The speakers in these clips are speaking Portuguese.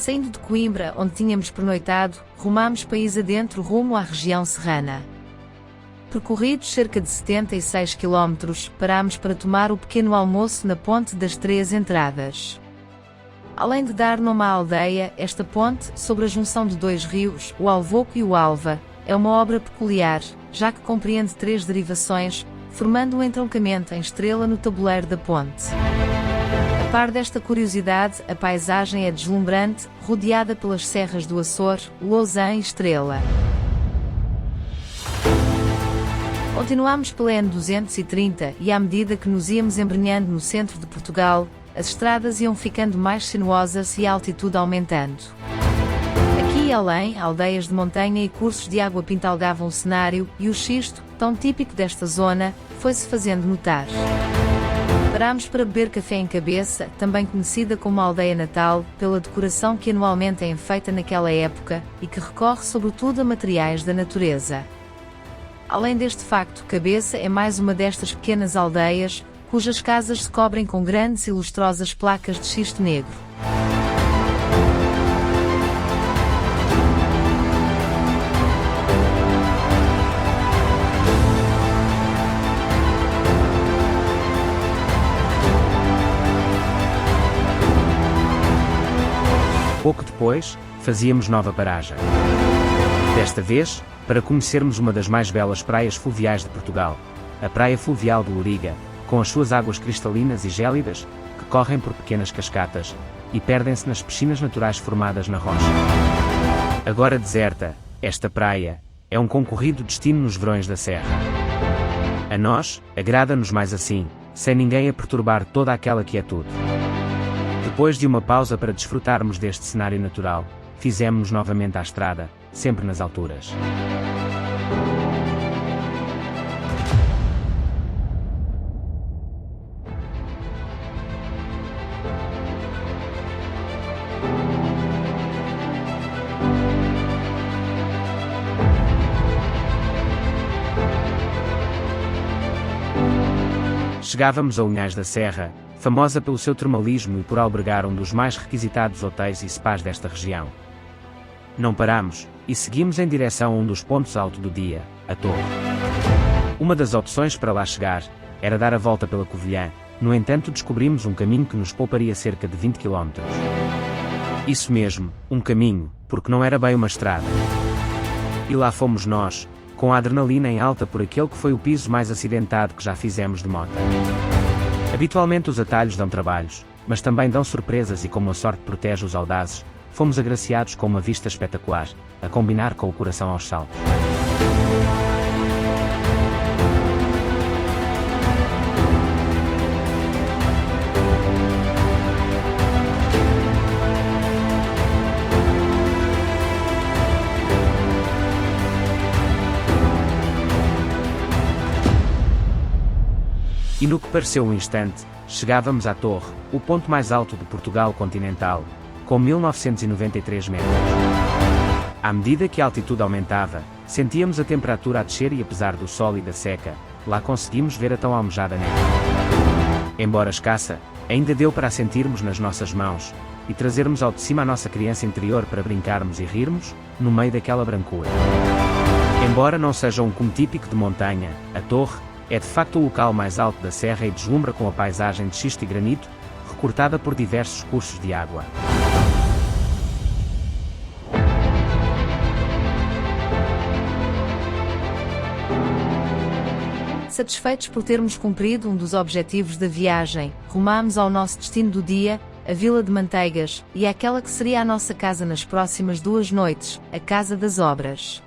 Saindo de Coimbra, onde tínhamos pernoitado, rumámos país adentro rumo à região serrana. Percorridos cerca de 76 km, parámos para tomar o pequeno almoço na Ponte das Três Entradas. Além de dar nome à aldeia, esta ponte, sobre a junção de dois rios, o Alvoco e o Alva, é uma obra peculiar, já que compreende 3 derivações, formando um entroncamento em estrela no tabuleiro da ponte. A par desta curiosidade, a paisagem é deslumbrante, rodeada pelas serras do Açor, Lousã e Estrela. Continuámos pela N230 e, à medida que nos íamos embrenhando no centro de Portugal, as estradas iam ficando mais sinuosas e a altitude aumentando. Aqui e além, aldeias de montanha e cursos de água pintalgavam o cenário, e o xisto, tão típico desta zona, foi-se fazendo notar. Parámos para beber café em Cabeça, também conhecida como aldeia natal, pela decoração que anualmente é feita naquela época, e que recorre sobretudo a materiais da natureza. Além deste facto, Cabeça é mais uma destas pequenas aldeias, cujas casas se cobrem com grandes e lustrosas placas de xisto negro. Pouco depois, fazíamos nova paragem. Desta vez, para conhecermos uma das mais belas praias fluviais de Portugal, a Praia Fluvial de Loriga, com as suas águas cristalinas e gélidas, que correm por pequenas cascatas, e perdem-se nas piscinas naturais formadas na rocha. Agora deserta, esta praia é um concorrido destino nos verões da serra. A nós, agrada-nos mais assim, sem ninguém a perturbar toda aquela quietude. Depois de uma pausa para desfrutarmos deste cenário natural, fizemos-nos novamente à estrada, sempre nas alturas. Chegávamos a Unhais da Serra, famosa pelo seu termalismo e por albergar um dos mais requisitados hotéis e spas desta região. Não paramos, e seguimos em direção a um dos pontos altos do dia, a Torre. Uma das opções para lá chegar era dar a volta pela Covilhã, no entanto descobrimos um caminho que nos pouparia cerca de 20 km. Isso mesmo, um caminho, porque não era bem uma estrada. E lá fomos nós, com a adrenalina em alta por aquele que foi o piso mais acidentado que já fizemos de moto. Habitualmente os atalhos dão trabalhos, mas também dão surpresas e como a sorte protege os audazes, fomos agraciados com uma vista espetacular, a combinar com o coração aos saltos. E no que pareceu um instante, chegávamos à Torre, o ponto mais alto de Portugal continental, com 1993 metros. À medida que a altitude aumentava, sentíamos a temperatura a descer e apesar do sol e da seca, lá conseguimos ver a tão almejada neve. Embora escassa, ainda deu para a sentirmos nas nossas mãos, e trazermos ao de cima a nossa criança interior para brincarmos e rirmos, no meio daquela brancura. Embora não seja um cume típico de montanha, a Torre é de facto o local mais alto da serra e deslumbra com a paisagem de xisto e granito, recortada por diversos cursos de água. Satisfeitos por termos cumprido um dos objetivos da viagem, rumámos ao nosso destino do dia, a Vila de Manteigas, e àquela que seria a nossa casa nas próximas 2 noites, a Casa das Obras.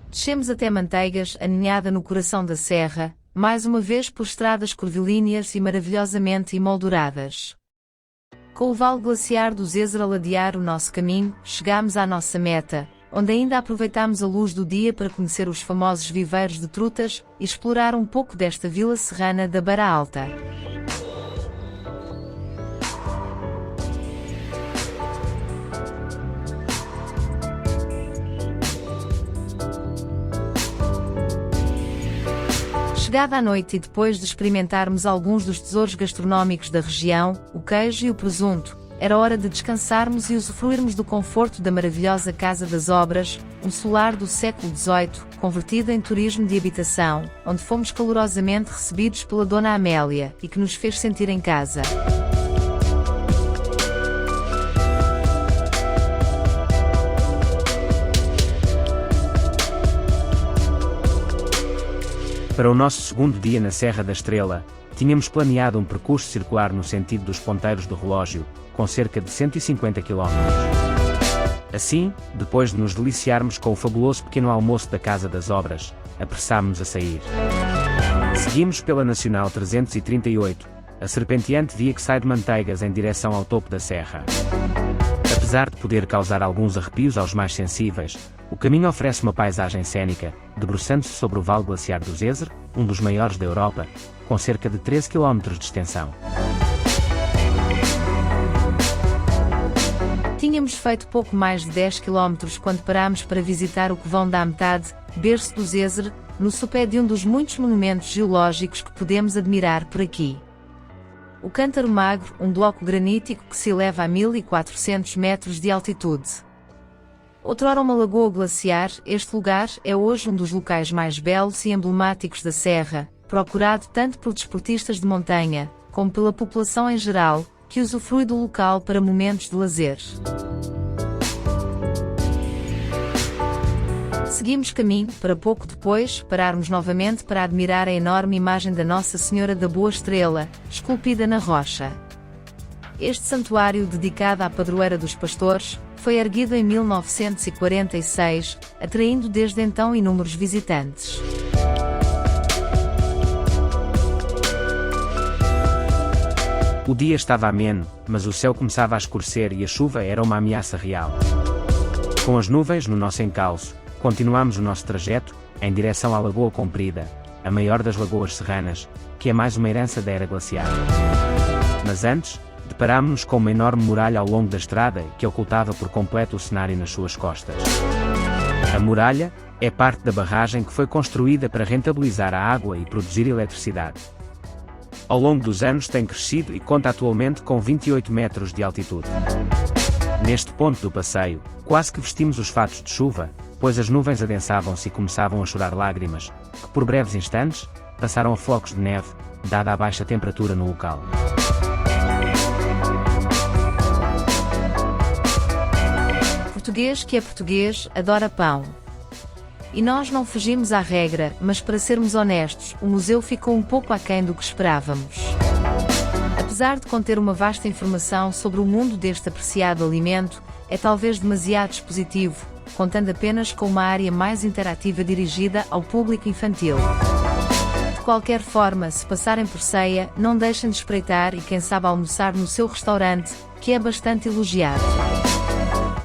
Descemos até Manteigas, aninhada no coração da serra, mais uma vez por estradas curvilíneas e maravilhosamente emolduradas. Com o vale glaciar do Zezer a ladear o nosso caminho, chegámos à nossa meta, onde ainda aproveitámos a luz do dia para conhecer os famosos viveiros de trutas e explorar um pouco desta vila serrana da Beira Alta. Chegada a noite e depois de experimentarmos alguns dos tesouros gastronómicos da região, o queijo e o presunto, era hora de descansarmos e usufruirmos do conforto da maravilhosa Casa das Obras, um solar do século XVIII, convertido em turismo de habitação, onde fomos calorosamente recebidos pela Dona Amélia e que nos fez sentir em casa. Para o nosso segundo dia na Serra da Estrela, tínhamos planeado um percurso circular no sentido dos ponteiros do relógio, com cerca de 150 km. Assim, depois de nos deliciarmos com o fabuloso pequeno almoço da Casa das Obras, apressámo-nos a sair. Seguimos pela Nacional 338, a serpenteante via que sai de Manteigas em direção ao topo da serra. Apesar de poder causar alguns arrepios aos mais sensíveis, o caminho oferece uma paisagem cênica, debruçando-se sobre o Vale Glaciar do Zezer, um dos maiores da Europa, com cerca de 13 km de extensão. Tínhamos feito pouco mais de 10 km quando parámos para visitar o Covão da Metade, berço do Zezer, no sopé de um dos muitos monumentos geológicos que podemos admirar por aqui. O Cântaro Magro, um bloco granítico que se eleva a 1400 metros de altitude. Outrora uma lagoa glaciar, este lugar é hoje um dos locais mais belos e emblemáticos da Serra, procurado tanto por desportistas de montanha, como pela população em geral, que usufrui do local para momentos de lazer. Seguimos caminho para pouco depois pararmos novamente para admirar a enorme imagem da Nossa Senhora da Boa Estrela, esculpida na rocha. Este santuário, dedicado à padroeira dos pastores, foi erguido em 1946, atraindo desde então inúmeros visitantes. O dia estava ameno, mas o céu começava a escurecer e a chuva era uma ameaça real. Com as nuvens no nosso encalço, continuamos o nosso trajeto, em direção à Lagoa Comprida, a maior das lagoas serranas, que é mais uma herança da era glaciar. Mas antes, deparámo-nos com uma enorme muralha ao longo da estrada que ocultava por completo o cenário nas suas costas. A muralha é parte da barragem que foi construída para rentabilizar a água e produzir eletricidade. Ao longo dos anos tem crescido e conta atualmente com 28 metros de altitude. Neste ponto do passeio, quase que vestimos os fatos de chuva, pois as nuvens adensavam-se e começavam a chorar lágrimas, que por breves instantes, passaram a flocos de neve, dada a baixa temperatura no local. Português que é português, adora pão. E nós não fugimos à regra, mas para sermos honestos, o museu ficou um pouco aquém do que esperávamos. Apesar de conter uma vasta informação sobre o mundo deste apreciado alimento, é talvez demasiado expositivo, contando apenas com uma área mais interativa dirigida ao público infantil. De qualquer forma, se passarem por Ceia, não deixem de espreitar e quem sabe almoçar no seu restaurante, que é bastante elogiado.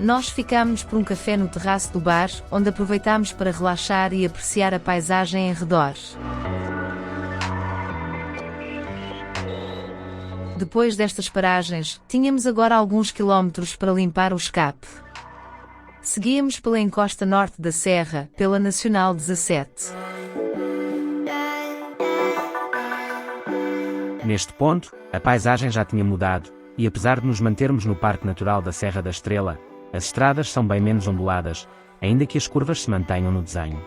Nós ficámos por um café no terraço do bar, onde aproveitámos para relaxar e apreciar a paisagem em redor. Depois destas paragens, tínhamos agora alguns quilómetros para limpar o escape. Seguíamos pela encosta norte da serra, pela Nacional 17. Neste ponto, a paisagem já tinha mudado, e apesar de nos mantermos no Parque Natural da Serra da Estrela, as estradas são bem menos onduladas, ainda que as curvas se mantenham no desenho.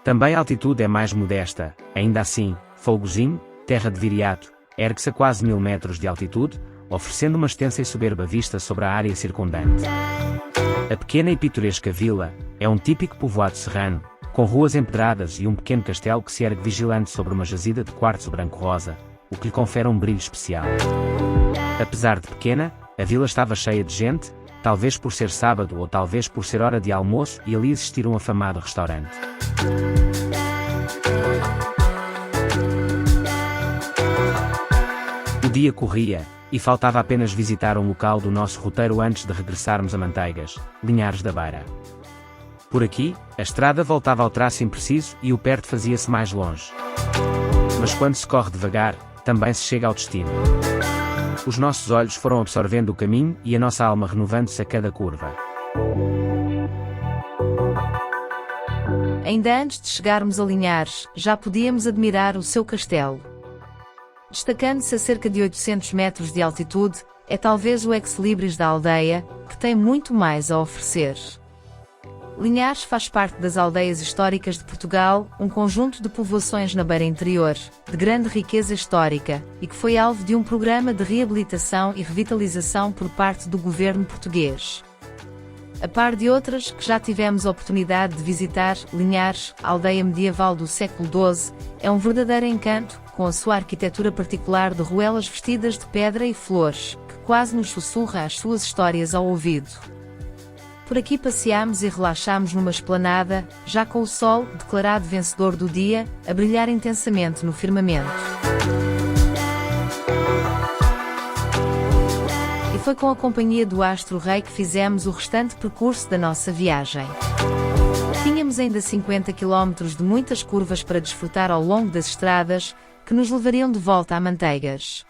Também a altitude é mais modesta, ainda assim, Folgozinho, terra de Viriato, ergue-se a quase 1000 metros de altitude, oferecendo uma extensa e soberba vista sobre a área circundante. A pequena e pitoresca vila é um típico povoado serrano, com ruas empedradas e um pequeno castelo que se ergue vigilante sobre uma jazida de quartzo branco-rosa, o que lhe confere um brilho especial. Apesar de pequena, a vila estava cheia de gente, talvez por ser sábado ou talvez por ser hora de almoço e ali existir um afamado restaurante. O dia corria, e faltava apenas visitar um local do nosso roteiro antes de regressarmos a Manteigas, Linhares da Beira. Por aqui, a estrada voltava ao traço impreciso e o perto fazia-se mais longe. Mas quando se corre devagar, também se chega ao destino. Os nossos olhos foram absorvendo o caminho e a nossa alma renovando-se a cada curva. Ainda antes de chegarmos a Linhares, já podíamos admirar o seu castelo. Destacando-se a cerca de 800 metros de altitude, É talvez o ex-libris da aldeia, que tem muito mais a oferecer. Linhares faz parte das aldeias históricas de Portugal, um conjunto de povoações na beira interior, de grande riqueza histórica, e que foi alvo de um programa de reabilitação e revitalização por parte do governo português. A par de outras que já tivemos a oportunidade de visitar, Linhares, aldeia medieval do século XII, é um verdadeiro encanto, com a sua arquitetura particular de ruelas vestidas de pedra e flores, que quase nos sussurra as suas histórias ao ouvido. Por aqui passeámos e relaxámos numa esplanada, já com o sol, declarado vencedor do dia, a brilhar intensamente no firmamento. E foi com a companhia do Astro Rei que fizemos o restante percurso da nossa viagem. Tínhamos ainda 50 km de muitas curvas para desfrutar ao longo das estradas, que nos levariam de volta a Manteigas.